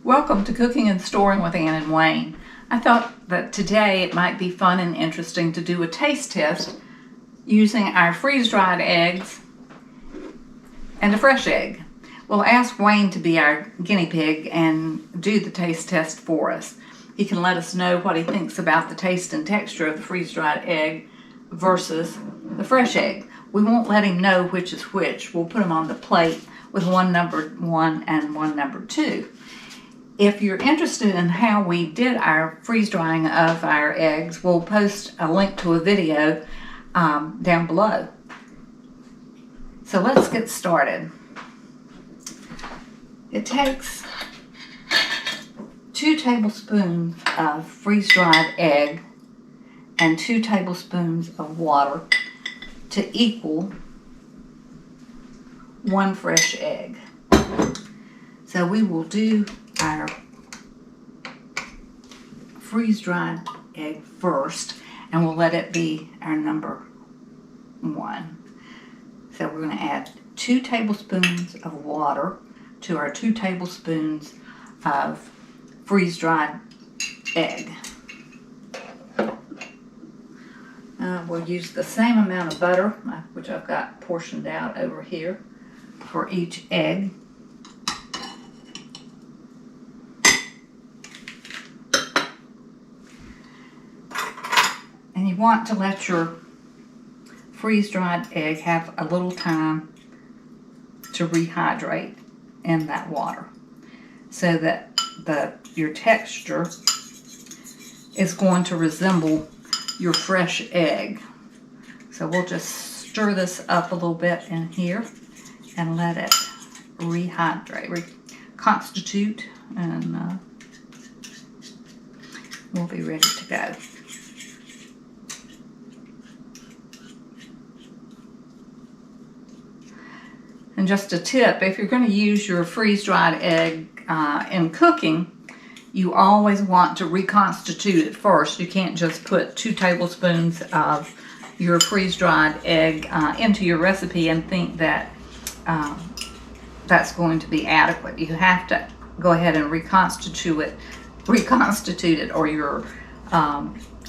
Welcome to Cooking and Storing with Ann and Wayne. I thought that today it might be fun and interesting to do a taste test using our freeze-dried eggs and a fresh egg. We'll ask Wayne to be our guinea pig and do the taste test for us. He can let us know what he thinks about the taste and texture of the freeze-dried egg versus the fresh egg. We won't let him know which is which. We'll put them on the plate with one number 1 and one number 2. If you're interested in how we did our freeze drying of our eggs, we'll post a link to a video down below. So let's get started. It takes 2 tablespoons of freeze-dried egg and 2 tablespoons of water to equal 1 fresh egg. So we will do our freeze-dried egg first, and we'll let it be our number 1. So we're going to add 2 tablespoons of water to our 2 tablespoons of freeze-dried egg. We'll use the same amount of butter, which I've got portioned out over here, for each egg. And you want to let your freeze-dried egg have a little time to rehydrate in that water so that your texture is going to resemble your fresh egg. So we'll just stir this up a little bit in here and let it reconstitute, and we'll be ready to go. And just a tip, if you're going to use your freeze-dried egg in cooking, you always want to reconstitute it first. You can't just put 2 tablespoons of your freeze-dried egg into your recipe and think that that's going to be adequate. You have to go ahead and reconstitute it, or your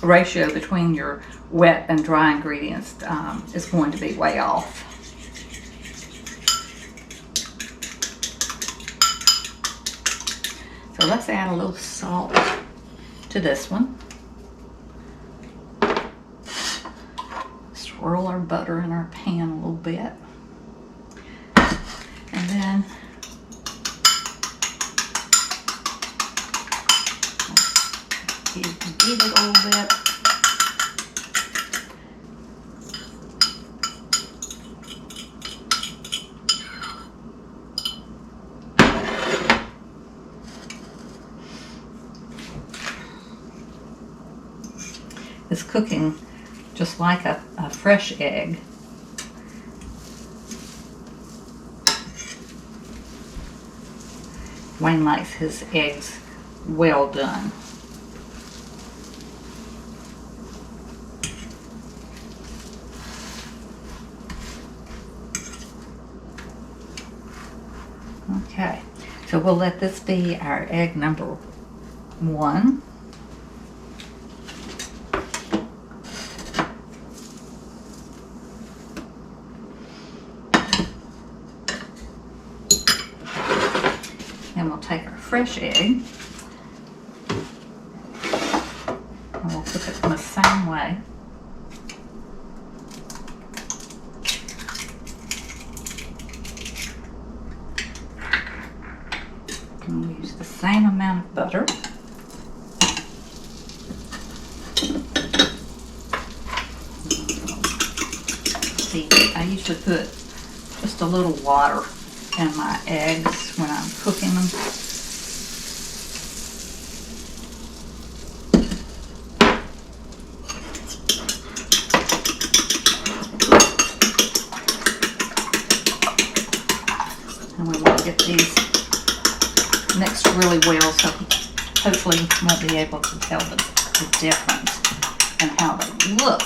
ratio between your wet and dry ingredients is going to be way off. So let's add a little salt to this one. Swirl our butter in our pan a little bit. And then beat it a little bit. Is cooking just like a fresh egg. Wayne likes his eggs well done. Okay, so we'll let this be our egg number 1. Then we'll take our fresh egg and we'll cook it in the same way. And we'll use the same amount of butter. See, I usually put just a little water in my eggs when I'm cooking them. And we want to get these mixed really well, so hopefully you won't be able to tell the difference in how they look.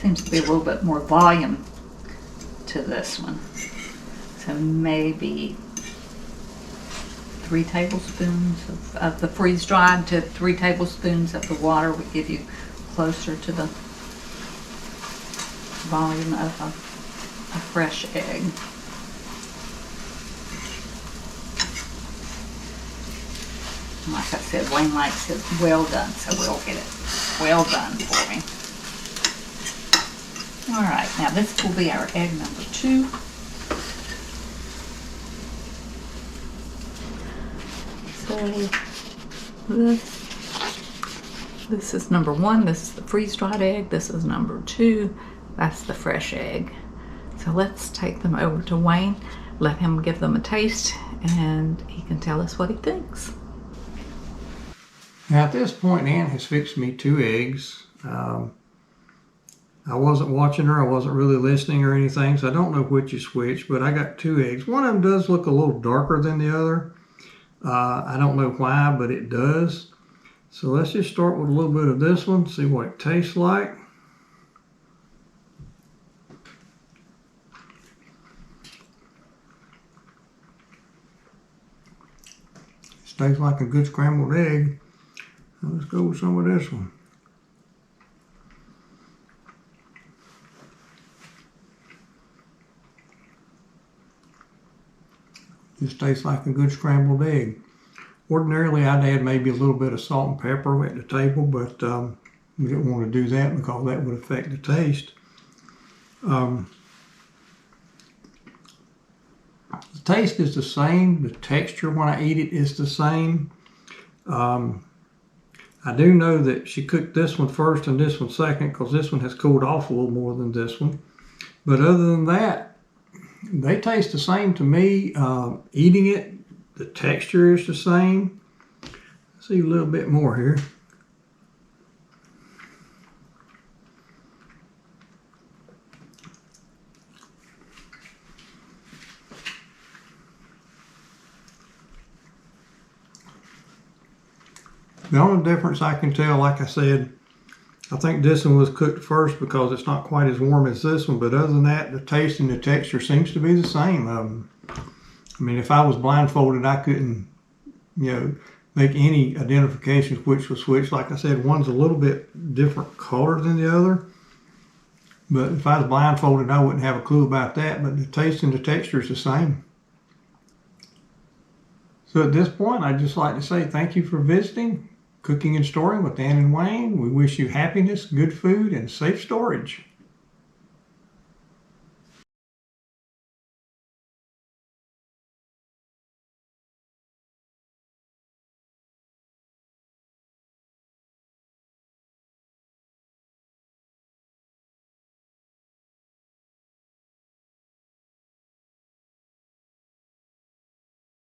seems to be a little bit more volume to this one. So maybe 3 tablespoons of the freeze-dried to 3 tablespoons of the water would give you closer to the volume of a fresh egg. Like I said, Wayne likes it well done, so we'll get it well done for him. All right, now this will be our egg number 2. So this is number 1. This is the freeze-dried egg. This is number 2. That's the fresh egg. So let's take them over to Wayne, let him give them a taste, and he can tell us what he thinks. Now at this point, Ann has fixed me 2 eggs. I wasn't watching her, I wasn't really listening or anything, so I don't know which is which, but I got 2 eggs. One of them does look a little darker than the other. I don't know why, but it does. So let's just start with a little bit of this one, see what it tastes like. It tastes like a good scrambled egg. Let's go with some of this one. Just tastes like a good scrambled egg. Ordinarily, I'd add maybe a little bit of salt and pepper at the table, but we didn't want to do that because that would affect the taste. The taste is the same. The texture when I eat it is the same. I do know that she cooked this one first and this one second because this one has cooled off a little more than this one. But other than that, they taste the same to me. Eating it, the texture is the same. Let's see a little bit more here. The only difference I can tell, like I said, I think this one was cooked first because it's not quite as warm as this one, but other than that, the taste and the texture seems to be the same. I mean, if I was blindfolded, I couldn't, make any identifications which was which. Like I said, one's a little bit different color than the other, but if I was blindfolded, I wouldn't have a clue about that, but the taste and the texture is the same. So at this point, I'd just like to say thank you for visiting Cooking and Storing with Ann and Wayne. We wish you happiness, good food, and safe storage.